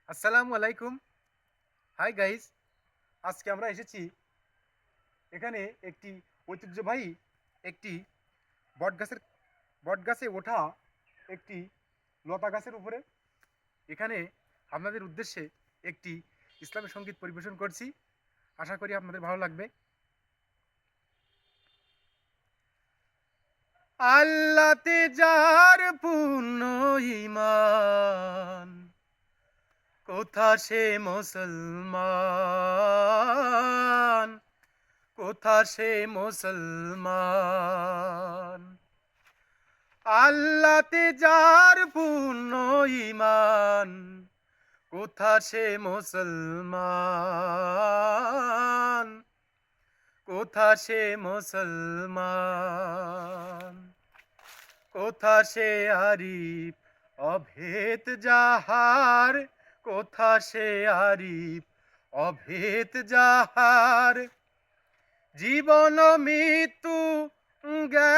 আসসালামু আলাইকুম। Hi guys. আজকে আমরা এসেছি এখানে একটি ঐতিহ্যবাহী একটি বটগাছের বটগাছে ওঠা একটি লতা গাছের উপরে। এখানে আপনাদের উদ্দেশ্যে একটি ইসলামী সঙ্গীত পরিবেশন করছি। আশা করি আপনাদের ভালো লাগবে। আল্লাহতে যার পূর্ণ ঈমান, কোথা সে মুসলমান, কোথা সে মুসলমান। আল্লাহতে যার পূর্ণ ঈমান, কোথা সে মুসলমান, কোথা সে মুসলমান। কোথা সে আরিফ অভেদ যাহার, কোথা সে আরিফ অভেদ যাহার। জীবন মৃত্যু জ্ঞান,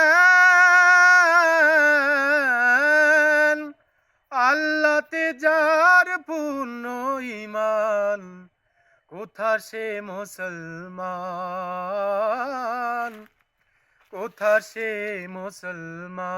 আল্লাহতে যার পূর্ণ ঈমান, কোথা সে মুসলমান, কোথা সে মুসলমান।